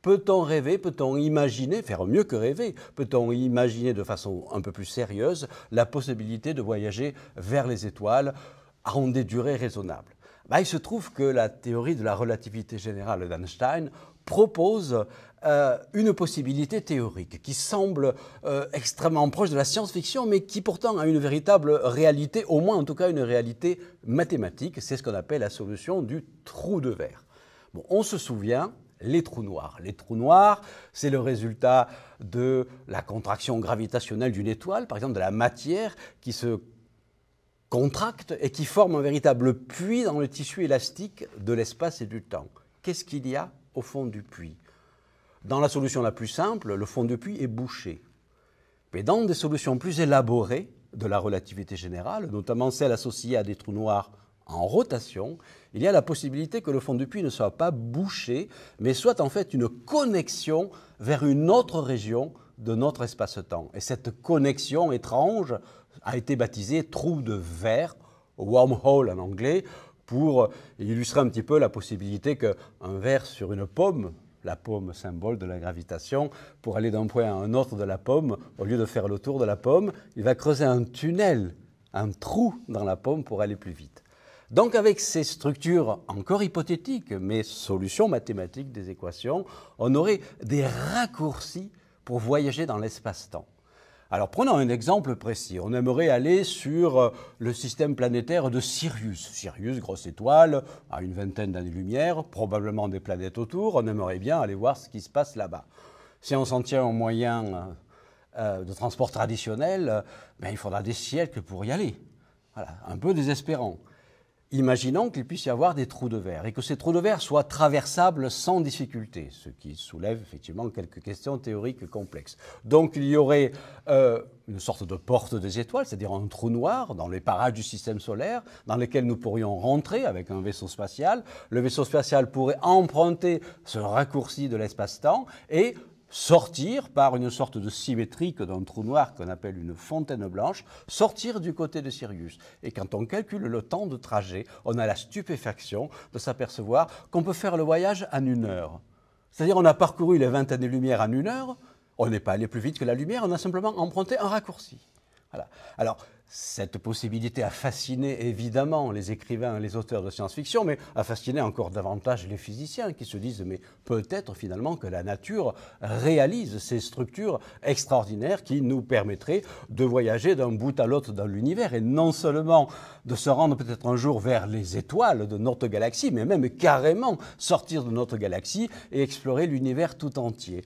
Peut-on rêver, peut-on imaginer, faire mieux que rêver, peut-on imaginer de façon un peu plus sérieuse la possibilité de voyager vers les étoiles en des durées raisonnables? Il se trouve que la théorie de la relativité générale d'Einstein propose une possibilité théorique qui semble extrêmement proche de la science-fiction, mais qui pourtant a une véritable réalité, au moins en tout cas une réalité mathématique. C'est ce qu'on appelle la solution du trou de verre. Bon, on se souvient, les trous noirs. Les trous noirs, c'est le résultat de la contraction gravitationnelle d'une étoile, par exemple de la matière qui se contracte et qui forme un véritable puits dans le tissu élastique de l'espace et du temps. Qu'est-ce qu'il y a au fond du puits? Dans la solution la plus simple, le fond du puits est bouché. Mais dans des solutions plus élaborées de la relativité générale, notamment celles associées à des trous noirs en rotation, il y a la possibilité que le fond du puits ne soit pas bouché, mais soit en fait une connexion vers une autre région de notre espace-temps. Et cette connexion étrange a été baptisée trou de verre, wormhole en anglais, pour illustrer un petit peu la possibilité qu'un verre sur une pomme, la pomme symbole de la gravitation, pour aller d'un point à un autre de la pomme, au lieu de faire le tour de la pomme, il va creuser un tunnel, un trou dans la pomme pour aller plus vite. Donc avec ces structures encore hypothétiques, mais solutions mathématiques des équations, on aurait des raccourcis pour voyager dans l'espace-temps. Alors prenons un exemple précis. On aimerait aller sur le système planétaire de Sirius. Sirius, grosse étoile, à une vingtaine d'années-lumière, probablement des planètes autour. On aimerait bien aller voir ce qui se passe là-bas. Si on s'en tient aux moyens de transport traditionnels, il faudra des siècles pour y aller. Voilà, un peu désespérant. Imaginons qu'il puisse y avoir des trous de verre et que ces trous de verre soient traversables sans difficulté, ce qui soulève effectivement quelques questions théoriques complexes. Donc il y aurait une sorte de porte des étoiles, c'est-à-dire un trou noir dans les parages du système solaire, dans lequel nous pourrions rentrer avec un vaisseau spatial. Le vaisseau spatial pourrait emprunter ce raccourci de l'espace-temps et sortir par une sorte de symétrique d'un trou noir qu'on appelle une fontaine blanche, sortir du côté de Sirius. Et quand on calcule le temps de trajet, on a la stupéfaction de s'apercevoir qu'on peut faire le voyage en 1 heure. C'est-à-dire on a parcouru les 20 années-lumière en 1 heure, on n'est pas allé plus vite que la lumière, on a simplement emprunté un raccourci. Voilà. Alors, cette possibilité a fasciné évidemment les écrivains et les auteurs de science-fiction, mais a fasciné encore davantage les physiciens qui se disent mais peut-être finalement que la nature réalise ces structures extraordinaires qui nous permettraient de voyager d'un bout à l'autre dans l'univers et non seulement de se rendre peut-être un jour vers les étoiles de notre galaxie, mais même carrément sortir de notre galaxie et explorer l'univers tout entier.